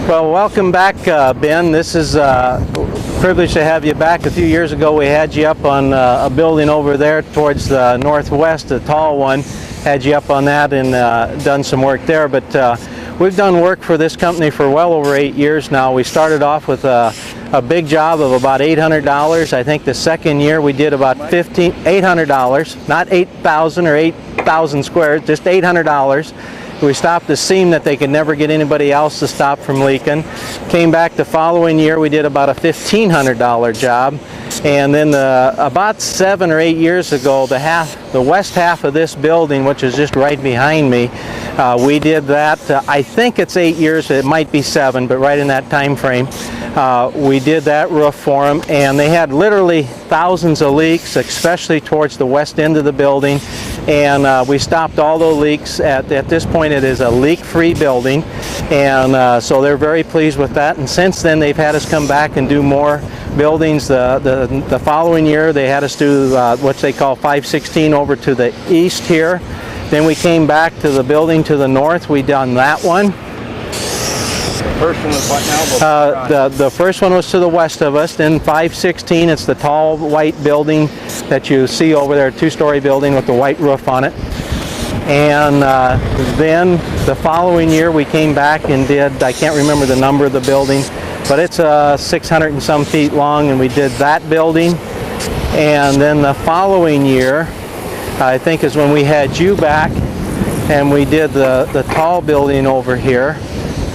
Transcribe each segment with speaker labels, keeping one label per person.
Speaker 1: Well, welcome back, Ben. This is a privilege to have you back. A few years ago, we had you up on a building over there towards the northwest, a tall one. Had you up on that and done some work there. But we've done work for this company for well over 8 years now. We started off with a big job of about $800. I think the second year we did about $800, not 8,000 or 8,000 squares, just $800. We stopped the seam that they could never get anybody else to stop from leaking. Came back the following year, we did about a $1,500 job. And then about 7 or 8 years ago, the west half of this building, which is just right behind me, we did that. I think it's 8 years, it might be 7, but right in that time frame. We did that roof for them, and they had literally thousands of leaks, especially towards the west end of the building. And we stopped all the leaks. At this point, it is a leak-free building, and so they're very pleased with that. And since then, they've had us come back and do more buildings. The following year, they had us do what they call 516 over to the east here. Then we came back to the building to the north. We done that one.
Speaker 2: The first one was what now?
Speaker 1: The first one was to the west of us. Then 516, it's the tall white building that you see over there, two-story building with the white roof on it. And then the following year we came back and did, I can't remember the number of the building, but it's 600 and some feet long, and we did that building. And then the following year, I think is when we had you back, and we did the tall building over here.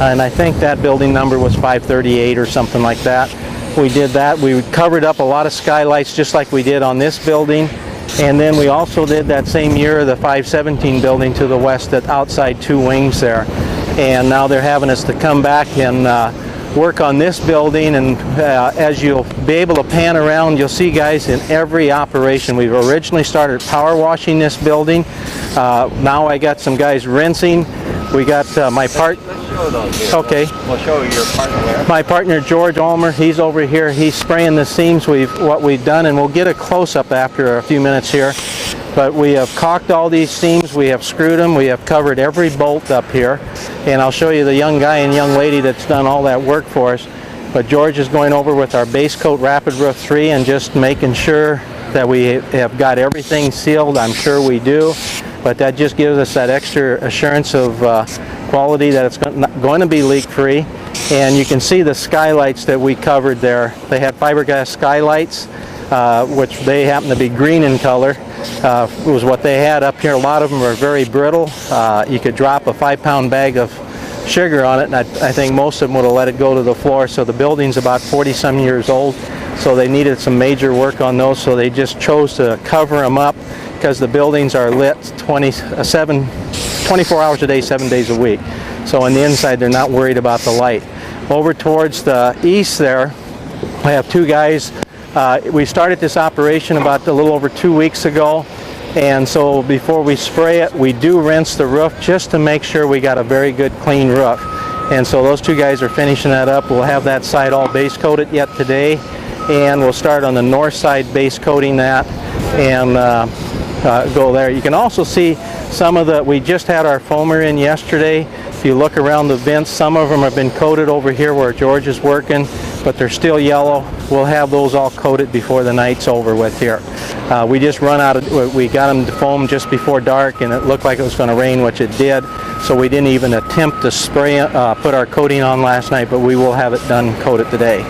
Speaker 1: And I think that building number was 538 or something like that. We did that. We covered up a lot of skylights just like we did on this building. And then we also did that same year the 517 building to the west, that outside two wings there. And now they're having us to come back and work on this building. And as you'll be able to pan around, you'll see guys in every operation. We've originally started power washing this building. Now I got some guys rinsing. We got my part. Okay.
Speaker 2: We'll show you your partner there.
Speaker 1: My partner George Ulmer, he's over here. He's spraying the seams. What we've done, and we'll get a close-up after a few minutes here. But we have caulked all these seams. We have screwed them. We have covered every bolt up here. And I'll show you the young guy and young lady that's done all that work for us. But George is going over with our base coat Rapid Roof 3 and just making sure that we have got everything sealed. I'm sure we do. But that just gives us that extra assurance of quality that it's going to be leak-free. And you can see the skylights that we covered there. They had fiberglass skylights, which they happen to be green in color. Was what they had up here. A lot of them are very brittle. You could drop a 5-pound bag of sugar on it, and I think most of them would have let it go to the floor. So the building's about 40-some years old, so they needed some major work on those, so they just chose to cover them up because the buildings are lit 24 hours a day, 7 days a week. So on the inside, they're not worried about the light. Over towards the east there, I have two guys. We started this operation about a little over 2 weeks ago. And so before we spray it, we do rinse the roof just to make sure we got a very good clean roof. And so those two guys are finishing that up. We'll have that side all base coated yet today. And we'll start on the north side base coating that and go there. You can also see some of we just had our foamer in yesterday. If you look around the vents, some of them have been coated over here where George is working, but they're still yellow. We'll have those all coated before the night's over with here. We just we got them to foam just before dark, and it looked like it was going to rain, which it did. So we didn't even attempt to spray, put our coating on last night, but we will have it done coated today.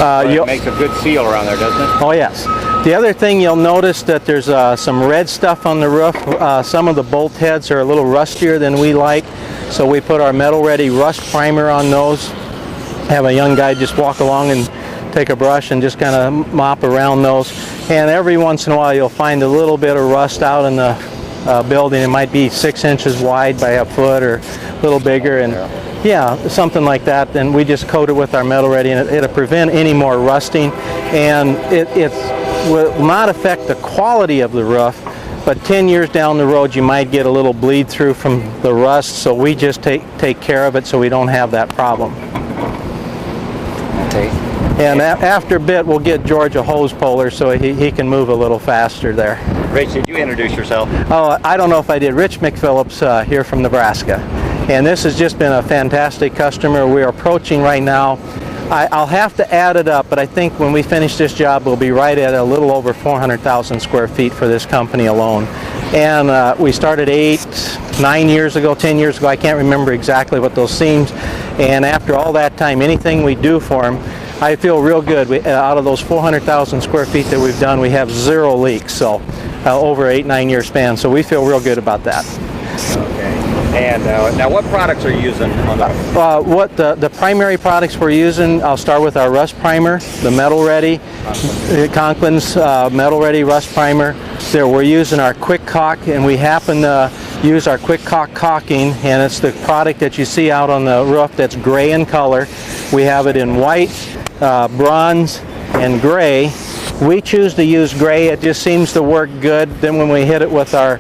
Speaker 2: It makes a good seal around there, doesn't it?
Speaker 1: Oh yes. The other thing you'll notice that there's some red stuff on the roof. Some of the bolt heads are a little rustier than we like, so we put our Metal Ready rust primer on those. Have a young guy just walk along and take a brush and just kind of mop around those. And every once in a while you'll find a little bit of rust out in the building. It might be 6 inches wide by a foot or a little bigger, and yeah, something like that. And we just coat it with our Metal Ready, and it'll prevent any more rusting. And it will not affect the quality of the roof, but 10 years down the road you might get a little bleed through from the rust, so we just take care of it so we don't have that problem.
Speaker 2: Okay.
Speaker 1: And after a bit we'll get George a hose puller so he can move a little faster there.
Speaker 2: Rich, did you introduce yourself?
Speaker 1: Oh, I don't know if I did. Rich McPhillips here from Nebraska. And this has just been a fantastic customer. We're approaching right now, I'll have to add it up, but I think when we finish this job, we'll be right at a little over 400,000 square feet for this company alone. And we started 9 years ago, 10 years ago, I can't remember exactly what those seems. And after all that time, anything we do for them, I feel real good. Out of those 400,000 square feet that we've done, we have 0 leaks, so over 8-9 year span. So we feel real good about that.
Speaker 2: Okay. And now, what products are you using on the?
Speaker 1: The primary products we're using, I'll start with our rust primer, the Metal Ready, Conklin's Metal Ready rust primer. There we're using our Quick Caulk, and we happen to use our Quick Caulk caulking, and it's the product that you see out on the roof that's gray in color. We have it in white, bronze, and gray. We choose to use gray. It just seems to work good. Then when we hit it with our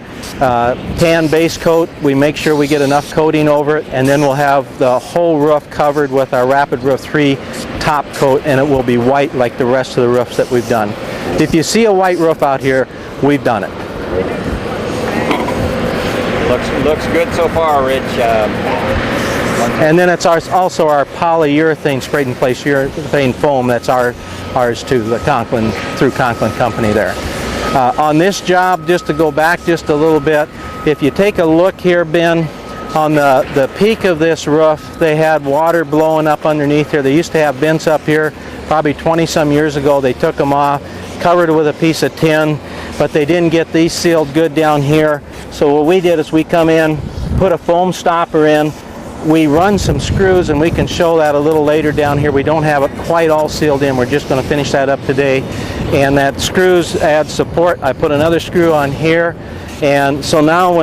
Speaker 1: tan base coat, we make sure we get enough coating over it, and then we'll have the whole roof covered with our Rapid Roof 3 top coat, and it will be white like the rest of the roofs that we've done. If you see a white roof out here, we've done it.
Speaker 2: Looks good so far, Rich.
Speaker 1: And then it's also our polyurethane sprayed in place urethane foam. That's ours too, the Conklin, through Conklin Company there. On this job, just to go back just a little bit, if you take a look here, Ben, on the peak of this roof, they had water blowing up underneath here. They used to have vents up here probably 20-some years ago. They took them off, covered it with a piece of tin, but they didn't get these sealed good down here. So what we did is we come in, put a foam stopper in, we run some screws, and we can show that a little later down here. We don't have it quite all sealed in. We're just going to finish that up today. And that screws add support. I put another screw on here. And so now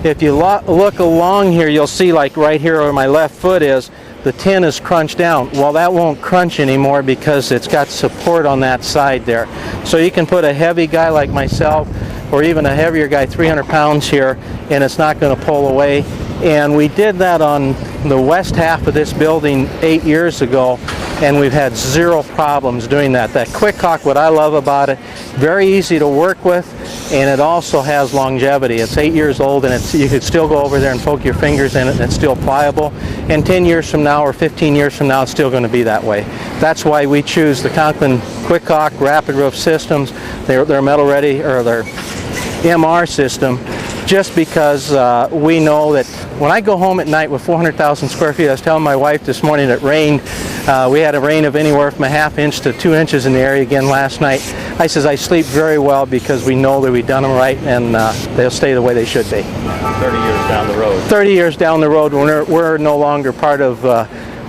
Speaker 1: if you look along here, you'll see like right here where my left foot is, the tin is crunched down. Well, that won't crunch anymore because it's got support on that side there. So you can put a heavy guy like myself, or even a heavier guy, 300 pounds here, and it's not going to pull away. And we did that on the west half of this building 8 years ago, and we've had 0 problems doing that. That Quick Caulk, what I love about it, very easy to work with, and it also has longevity. It's 8 years old, and you could still go over there and poke your fingers in it, and it's still pliable. And 10 years from now or 15 years from now, it's still going to be that way. That's why we choose the Conklin Quick Caulk Rapid Roof systems. They're Metal Ready, or their MR system, just because we know that when I go home at night with 400,000 square feet, I was telling my wife this morning it rained. We had a rain of anywhere from a ½ inch to 2 inches in the area again last night. I says I sleep very well because we know that we've done them right, and they'll stay the way they should be.
Speaker 2: 30 years down the road.
Speaker 1: 30 years down the road, we're no longer part of,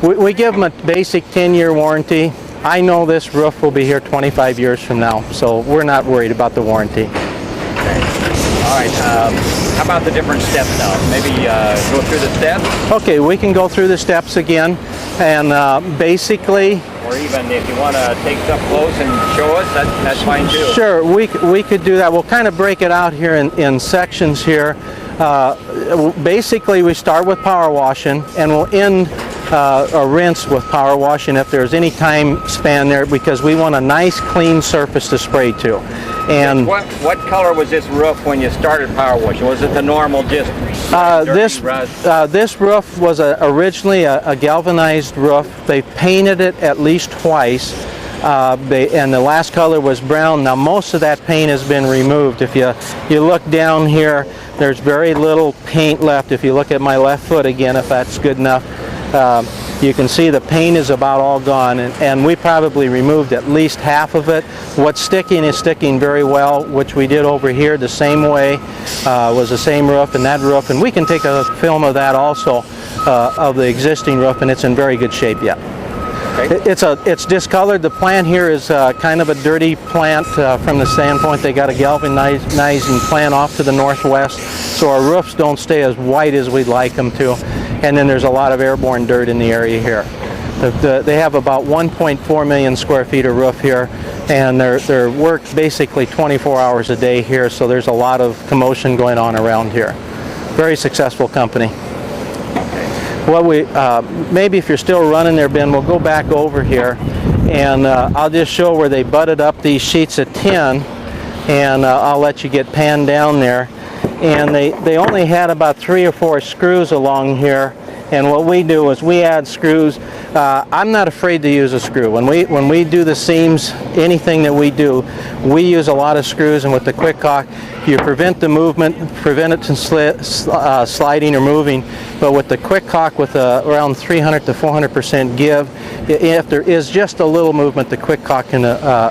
Speaker 1: we give them a basic 10-year warranty. I know this roof will be here 25 years from now, so we're not worried about the warranty.
Speaker 2: All right, how about the different steps now? Maybe go through the steps?
Speaker 1: Okay, we can go through the steps again, and basically...
Speaker 2: Or even if you want to take stuff close and show us, that's fine too.
Speaker 1: Sure, we could do that. We'll kind of break it out here in sections here. Basically, we start with power washing, and we'll end a rinse with power washing if there's any time span there, because we want a nice clean surface to spray to. And
Speaker 2: what color was this roof when you started power washing? Was it the normal just
Speaker 1: this roof was originally a galvanized roof. They painted it at least twice, and the last color was brown. Now most of that paint has been removed. If you look down here, there's very little paint left. If you look at my left foot again, if that's good enough, you can see the paint is about all gone, and we probably removed at least half of it. What's sticking is sticking very well, which we did over here the same way. Was the same roof and that roof, and we can take a film of that also of the existing roof, and it's in very good shape yet. Okay. It's discolored. The plant here is kind of a dirty plant from the standpoint they got a galvanizing plant off to the northwest, so our roofs don't stay as white as we'd like them to. And then there's a lot of airborne dirt in the area here. They have about 1.4 million square feet of roof here, and they're worked basically 24 hours a day here, so there's a lot of commotion going on around here. Very successful company. Well, maybe if you're still running there, Ben, we'll go back over here, and I'll just show where they butted up these sheets of tin, and I'll let you get panned down there. and they only had about 3 or 4 screws along here. And what we do is we add screws. I'm not afraid to use a screw. When we do the seams, anything that we do, we use a lot of screws, and with the quick caulk, you prevent the movement, prevent it from sliding or moving. But with the quick caulk, with around 300 to 400% give, if there is just a little movement, the quick caulk can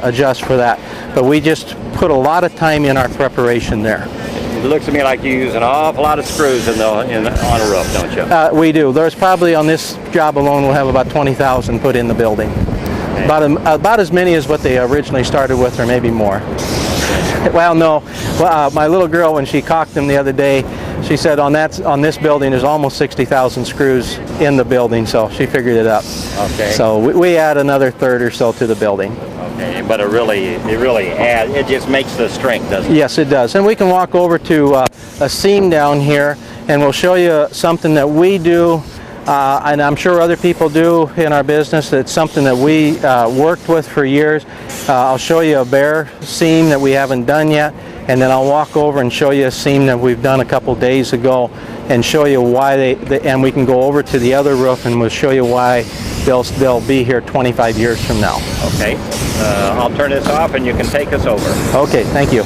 Speaker 1: adjust for that. But we just put a lot of time in our preparation there.
Speaker 2: It looks to me like you use an awful lot of screws on a roof, don't you?
Speaker 1: We do. There's probably on this job alone we'll have about 20,000 put in the building. Okay. About as many as what they originally started with, or maybe more. Well, no. My little girl, when she caulked them the other day, she said on this building there's almost 60,000 screws in the building, so she figured it up. Okay. So we add another third or so to the building.
Speaker 2: Okay, but it really adds. It just makes the strength, doesn't it?
Speaker 1: Yes, it does. And we can walk over to a seam down here, and we'll show you something that we do, and I'm sure other people do in our business. It's something that we worked with for years. I'll show you a bare seam that we haven't done yet, and then I'll walk over and show you a seam that we've done a couple days ago, and show you why and we can go over to the other roof, and we'll show you why they'll be here 25 years from now.
Speaker 2: Okay. I'll turn this off and you can take us over.
Speaker 1: Okay, thank you.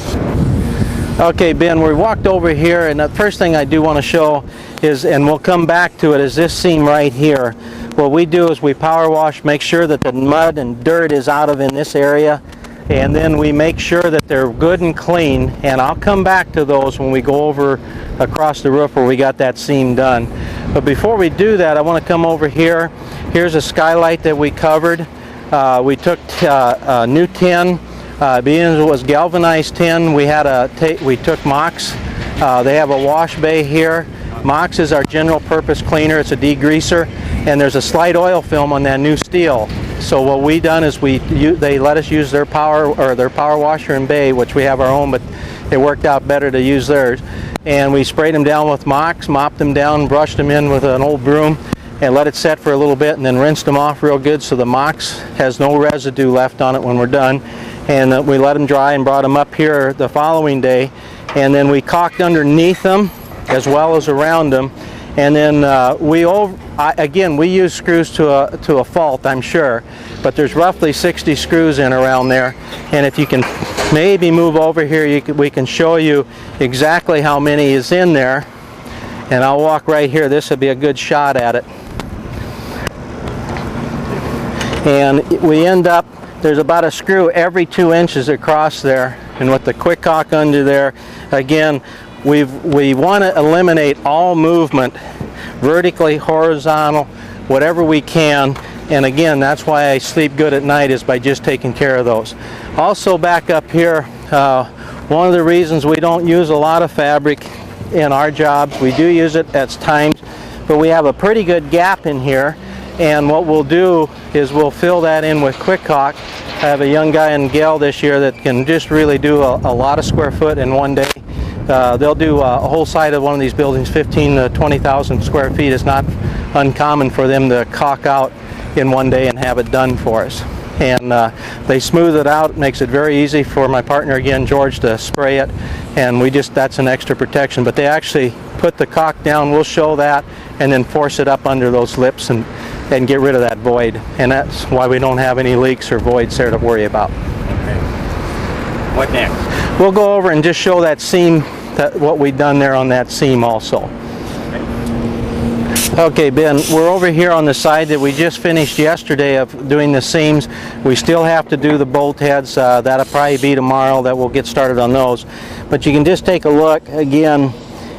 Speaker 1: Okay, Ben, we walked over here, and the first thing I do want to show is, and we'll come back to it, is this seam right here. What we do is we power wash, make sure that the mud and dirt is out of in this area, and then we make sure that they're good and clean, and I'll come back to those when we go over across the roof where we got that seam done. But before we do that, I want to come over here. Here's a skylight that we covered. We took new tin. Being it was galvanized tin, we took Mox. They have a wash bay here. Mox is our general purpose cleaner. It's a degreaser, and there's a slight oil film on that new steel. So what we done is they let us use their power washer and bay, which we have our own, but it worked out better to use theirs. And we sprayed them down with Mox, mopped them down, brushed them in with an old broom, and let it set for a little bit, and then rinsed them off real good so the Mox has no residue left on it when we're done. And we let them dry and brought them up here the following day, and then we caulked underneath them as well as around them. And then again, we use screws to a fault, I'm sure, but there's roughly 60 screws in around there. And if you can maybe move over here, we can show you exactly how many is in there. And I'll walk right here. This would be a good shot at it. And we end up, there's about a screw every 2 inches across there. And with the quick caulk under there, again, we want to eliminate all movement, vertically, horizontal, whatever we can. And again, that's why I sleep good at night, is by just taking care of those. Also back up here, one of the reasons we don't use a lot of fabric in our jobs, we do use it at times, but we have a pretty good gap in here. And what we'll do is we'll fill that in with quick caulk. I have a young guy and gal this year that can just really do a lot of square foot in one day. They'll do a whole side of one of these buildings, 15 to 20,000 square feet. It's not uncommon for them to caulk out in one day and have it done for us. And they smooth it out. It makes it very easy for my partner, again, George, to spray it. And that's an extra protection. But they actually put the caulk down. We'll show that, and then force it up under those lips and get rid of that void. And that's why we don't have any leaks or voids there to worry about.
Speaker 2: Okay. What next?
Speaker 1: We'll go over and just show that seam, what we've done there on that seam also. Okay, Ben, we're over here on the side that we just finished yesterday of doing the seams. We still have to do the bolt heads. That'll probably be tomorrow that we'll get started on those. But you can just take a look again,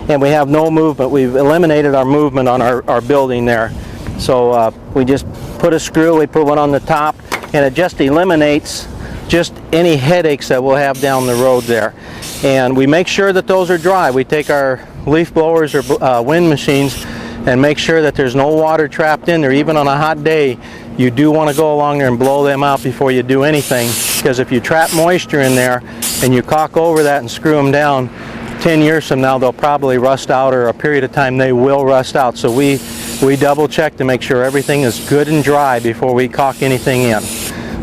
Speaker 1: and we have no movement. We've eliminated our movement on our building there. So we just put a screw, we put one on the top, and it just eliminates just any headaches that we'll have down the road there. And we make sure that those are dry. We take our leaf blowers or wind machines and make sure that there's no water trapped in there. Even on a hot day, you do want to go along there and blow them out before you do anything, because if you trap moisture in there and you caulk over that and screw them down, 10 years from now they'll probably rust out, or a period of time they will rust out. So we double check to make sure everything is good and dry before we caulk anything in.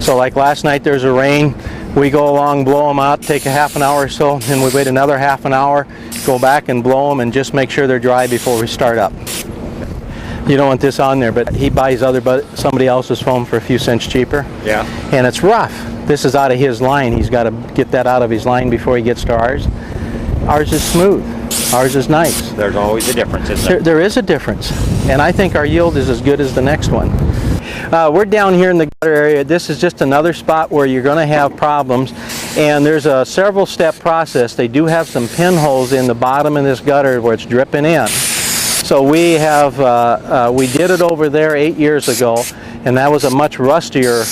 Speaker 1: So like last night there's a rain, We go along, blow them out, take a half an hour or so, then we wait another half an hour, go back and blow them and just make sure they're dry before we start up. You don't want this on there, but he buys somebody else's foam for a few cents cheaper.
Speaker 2: Yeah.
Speaker 1: And it's rough. This is out of his line. He's got to get that out of his line before he gets to ours. Ours is smooth. Ours is nice.
Speaker 2: There's always a difference, isn't there?
Speaker 1: There is a difference. And I think our yield is as good as the next one. We're down here in the gutter area. This is just another spot where you're going to have problems. And there's a several step process. They do have some pinholes in the bottom of this gutter where it's dripping in. So we did it over there 8 years ago, and that was a much rustier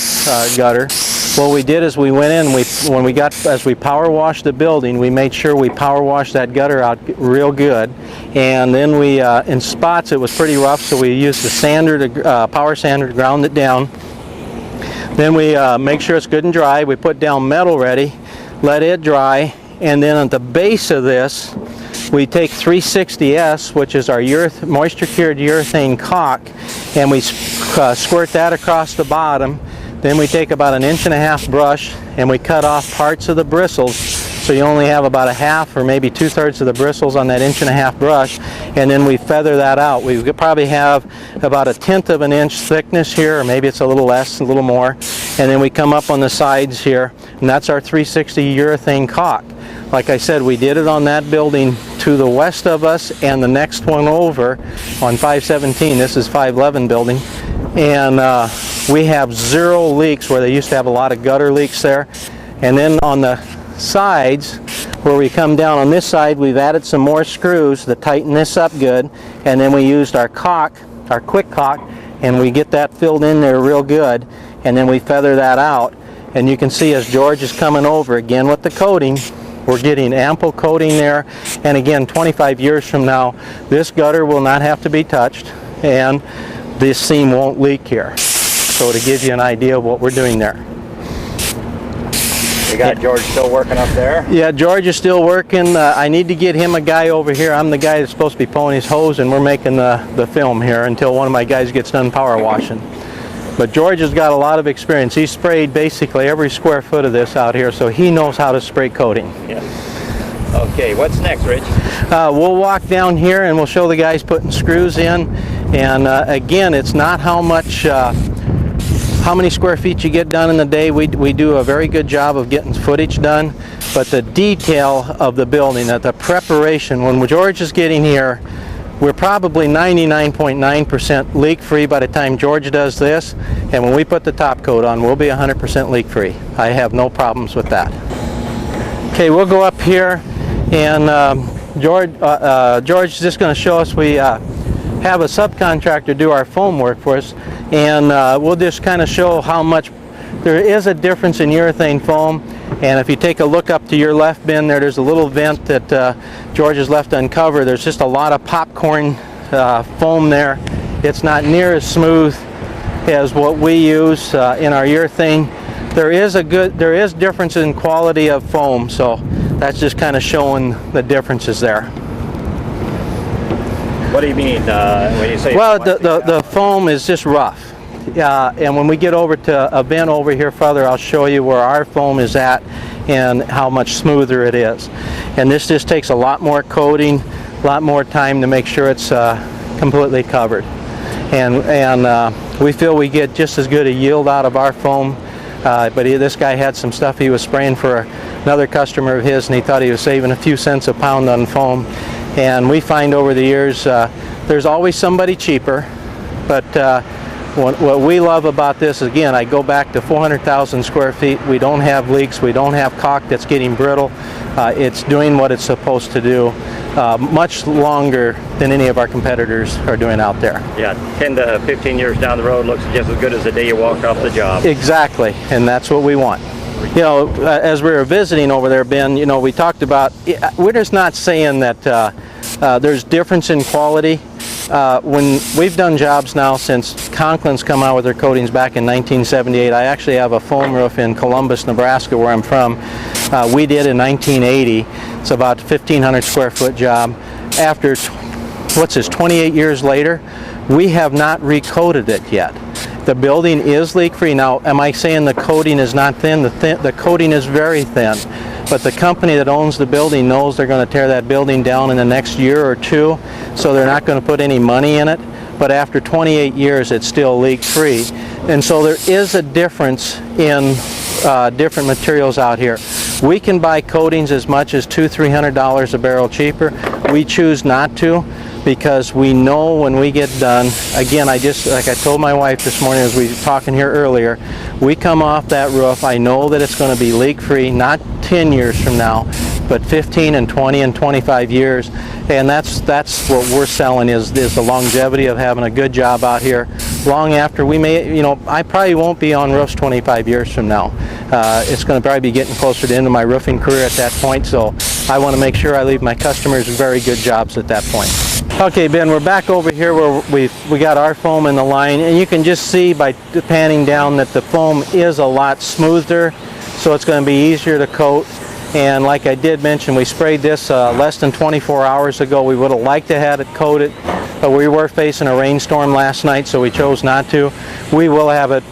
Speaker 1: gutter. What we did is we went in, as we power washed the building, we made sure we power washed that gutter out real good. And then we, in spots it was pretty rough, so we used the sander, power sander to ground it down. Then we make sure it's good and dry. We put down metal ready, let it dry, and then at the base of this, we take 360S, which is our moisture cured urethane caulk, and we squirt that across the bottom. Then we take about 1.5 inch brush and we cut off parts of the bristles, so you only have about a half or maybe 2/3 of the bristles on that 1.5 inch brush, and then we feather that out. We probably have about 1/10 of an inch thickness here, or maybe it's a little less, a little more, and then we come up on the sides here, and that's our 360 urethane caulk. Like I said, we did it on that building to the west of us and the next one over on 517. This is 511 building. And we have 0 leaks where they used to have a lot of gutter leaks there. And then on the sides, where we come down on this side, we've added some more screws to tighten this up good. And then we used our caulk, our quick caulk, and we get that filled in there real good. And then we feather that out. And you can see as George is coming over again with the coating, we're getting ample coating there. And again, 25 years from now, this gutter will not have to be touched, and this seam won't leak here. So to give you an idea of what we're doing there.
Speaker 2: We got George still working up there?
Speaker 1: Yeah, George is still working. I need to get him a guy over here. I'm the guy that's supposed to be pulling his hose, and we're making the film here until one of my guys gets done power washing. But George has got a lot of experience. He's sprayed basically every square foot of this out here, so he knows how to spray coating.
Speaker 2: Yes. Okay, what's next, Rich?
Speaker 1: We'll walk down here and we'll show the guys putting screws in. And again, it's not how many square feet you get done in the day. We do a very good job of getting footage done, but the detail of the building, the preparation, when George is getting here, we're probably 99.9% leak-free by the time George does this, and when we put the top coat on, we'll be 100% leak-free. I have no problems with that. Okay, we'll go up here, and George is just going to show us. We have a subcontractor do our foam work for us, and we'll just kind of show how much there is a difference in urethane foam. And if you take a look up to your left bin there's a little vent that George has left uncovered. There's just a lot of popcorn foam there. It's not near as smooth as what we use in our urethane. There is difference in quality of foam, so that's just kind of showing the differences there.
Speaker 2: What do you mean when you say?
Speaker 1: Well, the foam is just rough. And when we get over to a bin over here further, I'll show you where our foam is at and how much smoother it is. And this just takes a lot more coating, a lot more time to make sure it's completely covered. And we feel we get just as good a yield out of our foam. But this guy had some stuff he was spraying for another customer of his, and he thought he was saving a few cents a pound on foam. And we find over the years there's always somebody cheaper, but what we love about this, again, I go back to 400,000 square feet. We don't have leaks. We don't have caulk that's getting brittle. It's doing what it's supposed to do much longer than any of our competitors are doing out there.
Speaker 2: Yeah, 10 to 15 years down the road looks just as good as the day you walked off the job.
Speaker 1: Exactly, and that's what we want. You know, as we were visiting over there, Ben, you know, we talked about, we're just not saying that there's difference in quality. When we've done jobs now since Conklin's come out with their coatings back in 1978. I actually have a foam roof in Columbus, Nebraska, where I'm from. We did in 1980. It's about a 1,500 square foot job. After, 28 years later, we have not recoated it yet. The building is leak-free. Now, am I saying the coating is not thin? The coating is very thin. But the company that owns the building knows they're going to tear that building down in the next year or two, so they're not going to put any money in it. But after 28 years, it's still leak-free. And so there is a difference in different materials out here. We can buy coatings as much as $200–300 a barrel cheaper. We choose not to, because we know when we get done, again, like I told my wife this morning as we were talking here earlier, we come off that roof, I know that it's going to be leak-free, not 10 years from now, but 15 and 20 and 25 years. And that's what we're selling is the longevity of having a good job out here. Long after we may, I probably won't be on roofs 25 years from now. It's going to probably be getting closer to the end of my roofing career at that point, so I want to make sure I leave my customers very good jobs at that point. Okay, Ben, we're back over here where we got our foam in the line, and you can just see by panning down that the foam is a lot smoother, so it's going to be easier to coat. And like I did mention, we sprayed this less than 24 hours ago. We would have liked to have it coated, but we were facing a rainstorm last night, so we chose not to. We will have it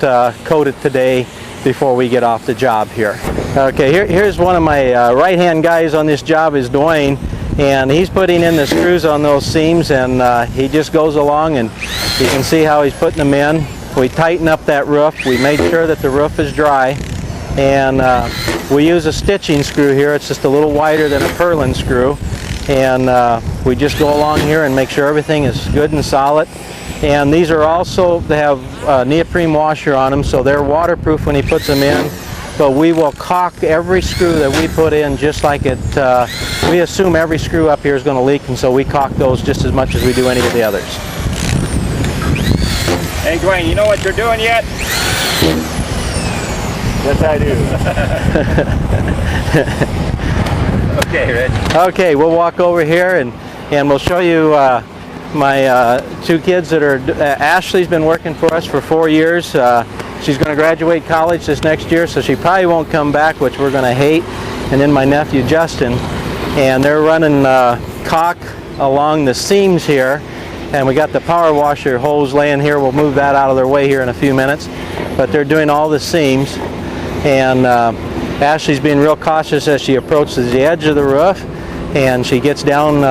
Speaker 1: coated today before we get off the job here. Okay, here's one of my right-hand guys on this job is Dwayne, and he's putting in the screws on those seams, and he just goes along, and you can see how he's putting them in. We tighten up that roof. We made sure that the roof is dry, and we use a stitching screw here. It's just a little wider than a purlin screw, and we just go along here and make sure everything is good and solid. And these are also, they have a neoprene washer on them, so they're waterproof when he puts them in. But we will caulk every screw that we put in just like it, we assume every screw up here is going to leak, and so we caulk those just as much as we do any of the others.
Speaker 2: Hey Dwayne, you know what you're doing yet? Yes, I do. Okay, Rich.
Speaker 1: Okay, we'll walk over here and we'll show you my two kids that are, Ashley's been working for us for 4 years. She's going to graduate college this next year, so she probably won't come back, which we're going to hate. And then my nephew Justin, and they're running caulk along the seams here. And we got the power washer hose laying here. We'll move that out of their way here in a few minutes. But they're doing all the seams. And Ashley's being real cautious as she approaches the edge of the roof. And she gets down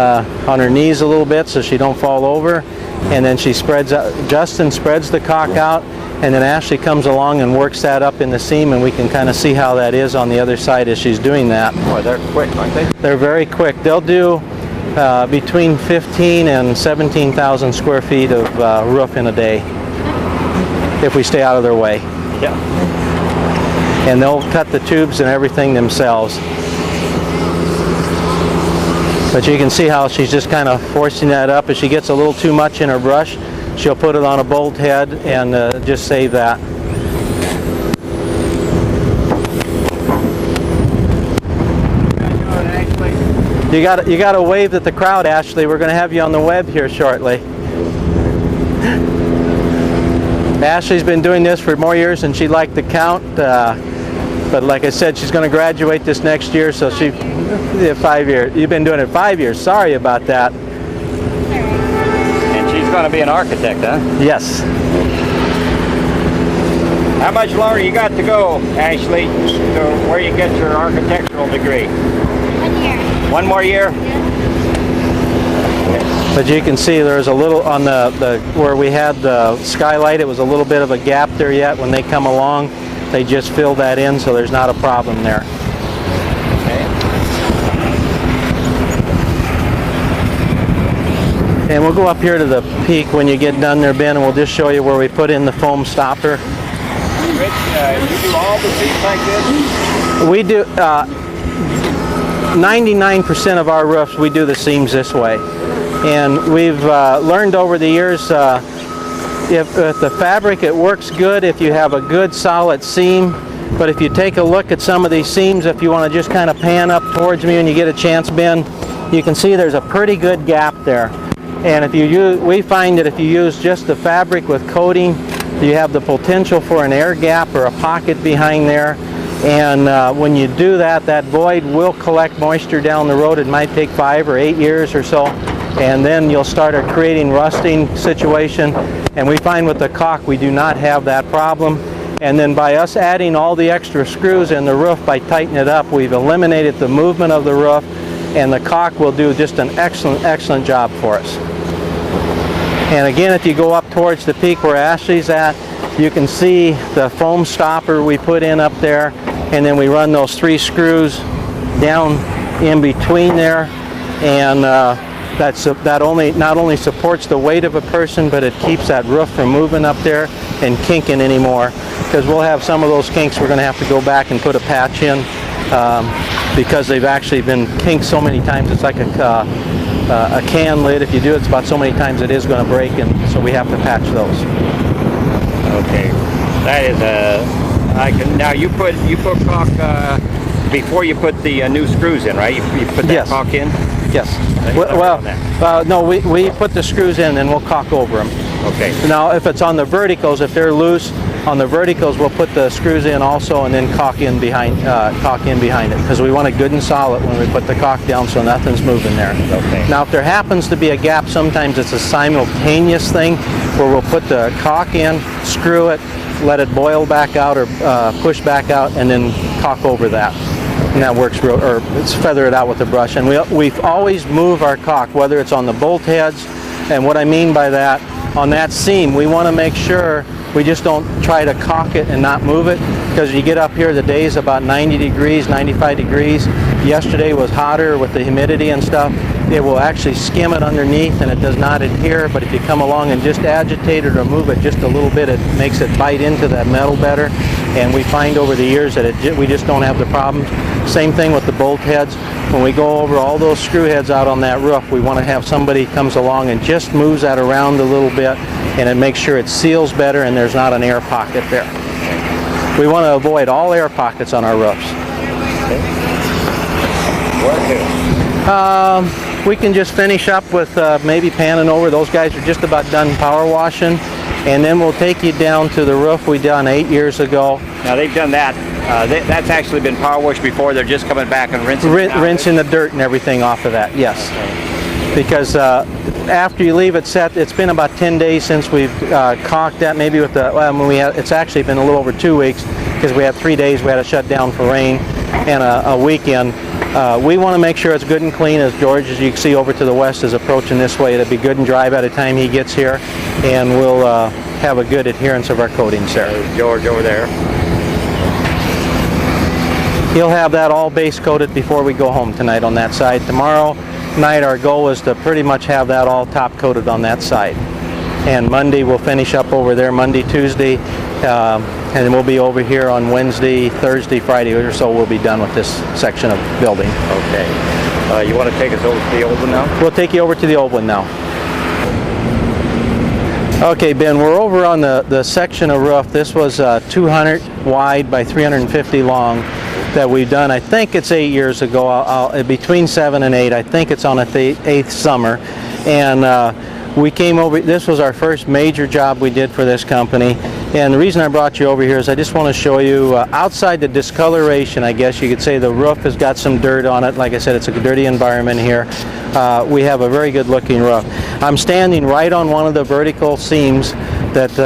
Speaker 1: on her knees a little bit so she don't fall over. And then she spreads out, Justin spreads the caulk out. And then Ashley comes along and works that up in the seam, and we can kind of see how that is on the other side as she's doing that.
Speaker 2: Boy, they're quick, aren't they?
Speaker 1: They're very quick. They'll do between 15 and 17,000 square feet of roof in a day if we stay out of their way.
Speaker 2: Yeah.
Speaker 1: And they'll cut the tubes and everything themselves. But you can see how she's just kind of forcing that up. If she gets a little too much in her brush, she'll put it on a bolt head and just save that. You got to wave at the crowd, Ashley. We're going to have you on the web here shortly. Ashley's been doing this for more years than she'd like to count. But like I said, she's going to graduate this next year, so she 5 years. You've been doing it 5 years. Sorry about that.
Speaker 2: And she's going to be an architect, huh?
Speaker 1: Yes.
Speaker 2: How much longer you got to go, Ashley, to where you get your architectural degree?
Speaker 3: 1 year.
Speaker 2: One more year?
Speaker 1: But you can see there's a little on the where we had the skylight, it was a little bit of a gap there yet. When they come along, they just fill that in, so there's not a problem there.
Speaker 2: Okay.
Speaker 1: And we'll go up here to the peak when you get done there, Ben, and we'll just show you where we put in the foam stopper.
Speaker 2: Rich, you do all the seats like this?
Speaker 1: We do 99% of our roofs, we do the seams this way. And we've learned over the years, if the fabric, it works good if you have a good solid seam. But if you take a look at some of these seams, if you want to just kind of pan up towards me when you get a chance, Ben, you can see there's a pretty good gap there. And if you use, we find that if you use just the fabric with coating, you have the potential for an air gap or a pocket behind there. And when you do that, that void will collect moisture down the road. It might take 5 or 8 years or so. And then you'll start creating rusting situation. And we find with the caulk we do not have that problem. And then by us adding all the extra screws in the roof, by tightening it up, we've eliminated the movement of the roof, and the caulk will do just an excellent job for us. And again, if you go up towards the peak where Ashley's at, you can see the foam stopper we put in up there, and then we run those 3 screws down in between there, and that not only supports the weight of a person, but it keeps that roof from moving up there and kinking anymore, because we'll have some of those kinks we're going to have to go back and put a patch in, because they've actually been kinked so many times. It's like a can lid. If you do it about so many times, it is going to break, and so we have to patch those.
Speaker 2: Okay, that is now you put caulk before you put the new screws in, right? You put that
Speaker 1: Yes.
Speaker 2: caulk in.
Speaker 1: Yes. No, we put the screws in and we'll caulk over them.
Speaker 2: Okay.
Speaker 1: Now, if it's on the verticals, if they're loose on the verticals, we'll put the screws in also and then caulk in behind it, because we want it good and solid when we put the caulk down, so nothing's moving there.
Speaker 2: Okay.
Speaker 1: Now, if there happens to be a gap, sometimes it's a simultaneous thing where we'll put the caulk in, screw it, let it boil back out or push back out, and then caulk over that. And that works real, or it's feather it out with a brush. And we always move our caulk, whether it's on the bolt heads, and what I mean by that, on that seam, we want to make sure we just don't try to caulk it and not move it, because you get up here, the day's about 90 degrees, 95 degrees. Yesterday was hotter with the humidity and stuff. It will actually skim it underneath and it does not adhere, but if you come along and just agitate it or move it just a little bit, it makes it bite into that metal better. And we find over the years that we just don't have the problems. Same thing with the bolt heads. When we go over all those screw heads out on that roof, we want to have somebody comes along and just moves that around a little bit, and it makes sure it seals better and there's not an air pocket there. We want to avoid all air pockets on our roofs. We can just finish up with maybe panning over. Those guys are just about done power washing, and then we'll take you down to the roof we done 8 years ago.
Speaker 2: Now they've done that. That's actually been power washed before. They're just coming back and rinsing.
Speaker 1: Rinsing the dirt and everything off of that. Yes. Okay. Because after you leave it set, it's been about 10 days since we've caulked that. Maybe with the it's actually been a little over 2 weeks, because we had 3 days we had to shut down for rain and a weekend. We want to make sure it's good and clean, as George, as you can see over to the west, is approaching this way. It'll be good and dry by the time he gets here, and we'll have a good adherence of our coatings there.
Speaker 2: There's George over there.
Speaker 1: He'll have that all base coated before we go home tonight on that side. Tomorrow night our goal is to pretty much have that all top coated on that side. And Monday we'll finish up over there, Monday, Tuesday, and then we'll be over here on Wednesday, Thursday, Friday or so. We'll be done with this section of building.
Speaker 2: Okay. You want to take us over to the old one now?
Speaker 1: We'll take you over to the old one now. Okay, Ben, we're over on the section of roof. This was 200 wide by 350 long that we've done. I think it's 8 years ago, between 7 and 8. I think it's on its 8th summer. And we came over, this was our first major job we did for this company. And the reason I brought you over here is I just want to show you, outside the discoloration, I guess you could say, the roof has got some dirt on it. Like I said, it's a dirty environment here. We have a very good looking roof. I'm standing right on one of the vertical seams that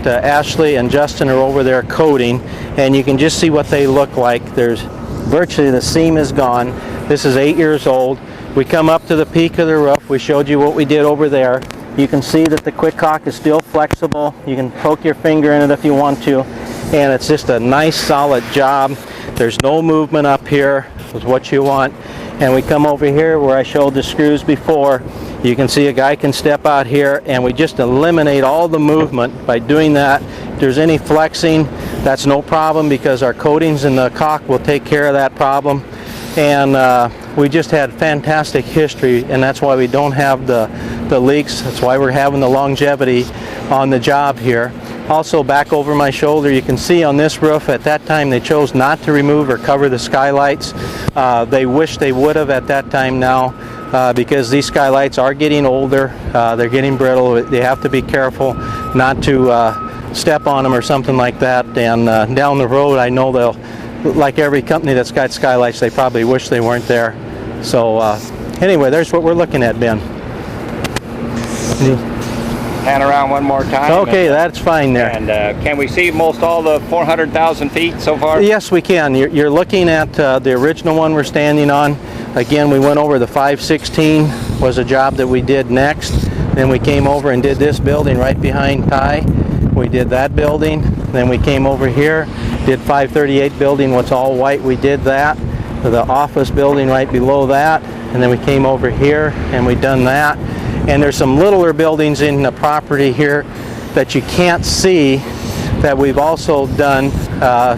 Speaker 1: Ashley and Justin are over there coating, and you can just see what they look like. There's virtually, the seam is gone. This is 8 years old. We come up to the peak of the roof. We showed you what we did over there. You can see that the quick caulk is still flexible. You can poke your finger in it if you want to, and it's just a nice solid job. There's no movement up here, is what you want. And we come over here where I showed the screws before. You can see a guy can step out here, and we just eliminate all the movement by doing that. If there's any flexing, that's no problem, because our coatings and the caulk will take care of that problem. And we just had fantastic history, and that's why we don't have the leaks. That's why we're having the longevity on the job here. Also, back over my shoulder, you can see on this roof, at that time they chose not to remove or cover the skylights. They wish they would have at that time now, because these skylights are getting older. They're getting brittle. They have to be careful not to step on them or something like that. And down the road, I know they'll, like every company that's got skylights, they probably wish they weren't there. So anyway, there's what we're looking at, Ben.
Speaker 2: pan around one more time.
Speaker 1: Okay, that's fine there.
Speaker 2: And can we see most all the 400,000 feet so far?
Speaker 1: Yes, we can. You're looking at the original one we're standing on. Again, we went over the 516 was a job that we did next. Then we came over and did this building right behind Ty. We did that building. Then we came over here, did 538 building, what's all white. We did that. The office building right below that. And then we came over here and we done that. And there's some littler buildings in the property here that you can't see that we've also done,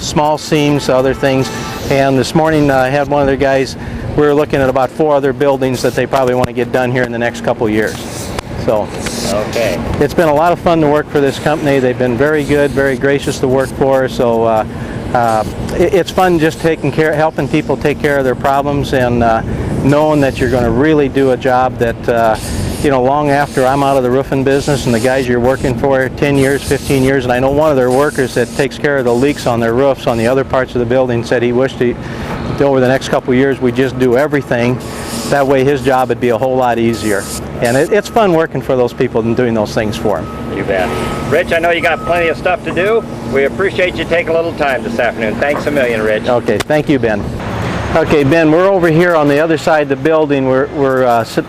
Speaker 1: small seams, other things. And this morning I had one of the guys, we were looking at about 4 other buildings that they probably want to get done here in the next couple years. So
Speaker 2: okay,
Speaker 1: it's been a lot of fun to work for this company. They've been very good, very gracious to work for. So it's fun just helping people take care of their problems, and knowing that you're going to really do a job that long after I'm out of the roofing business, and the guys you're working for 10 years, 15 years, and I know one of their workers that takes care of the leaks on their roofs on the other parts of the building said he wished over the next couple of years we just do everything. That way his job would be a whole lot easier. And it's fun working for those people and doing those things for them.
Speaker 2: You bet. Rich, I know you got plenty of stuff to do. We appreciate you taking a little time this afternoon. Thanks a million, Rich.
Speaker 1: Okay, thank you, Ben. Okay, Ben, we're over here on the other side of the building. We're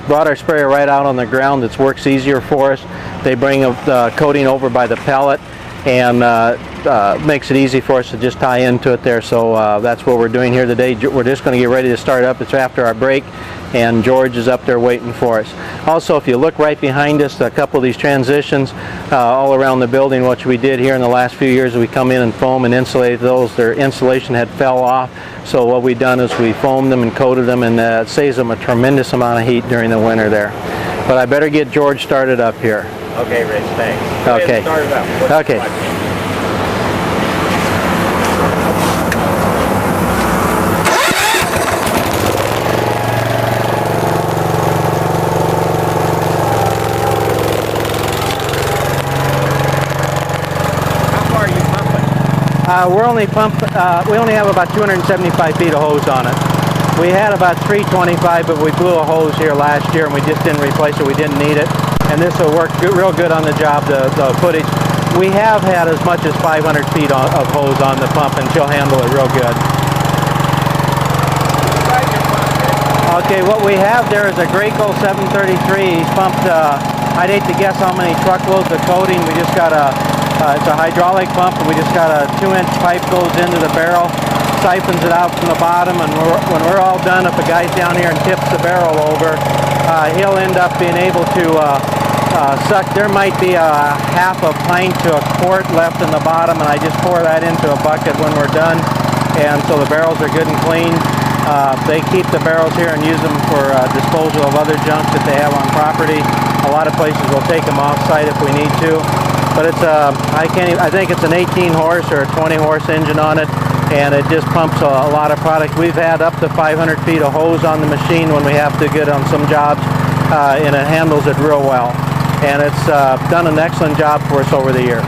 Speaker 1: brought our sprayer right out on the ground. It works easier for us. They bring a coating over by the pallet, and makes it easy for us to just tie into it there. So that's what we're doing here today. We're just going to get ready to start up. It's after our break, and George is up there waiting for us. Also, if you look right behind us, a couple of these transitions all around the building, what we did here in the last few years, we come in and foam and insulate those. Their insulation had fell off, so what we've done is we foamed them and coated them, and it saves them a tremendous amount of heat during the winter there. But I better get George started up here.
Speaker 2: Okay, Rich, thanks.
Speaker 1: Okay.
Speaker 2: Start it up.
Speaker 1: Okay. We only have about 275 feet of hose on it. We had about 325, but we blew a hose here last year and we just didn't replace it. We didn't need it. And this will work real good on the job, the footage. We have had as much as 500 feet of hose on the pump, and she'll handle it real good. Okay, what we have there is a Graco 733. He's pumped, I'd hate to guess how many truckloads of coating. We just got it's a hydraulic pump, and we just got a 2-inch pipe goes into the barrel, siphons it out from the bottom, and when we're all done, if a guy's down here and tips the barrel over, he'll end up being able to suck. There might be a half a pint to a quart left in the bottom, and I just pour that into a bucket when we're done, and so the barrels are good and clean. They keep the barrels here and use them for disposal of other junk that they have on property. A lot of places will take them off-site if we need to. But it's I think it's an 18 horse or a 20 horse engine on it, and it just pumps a lot of product. We've had up to 500 feet of hose on the machine when we have to get on some jobs, and it handles it real well. And it's done an excellent job for us over the years.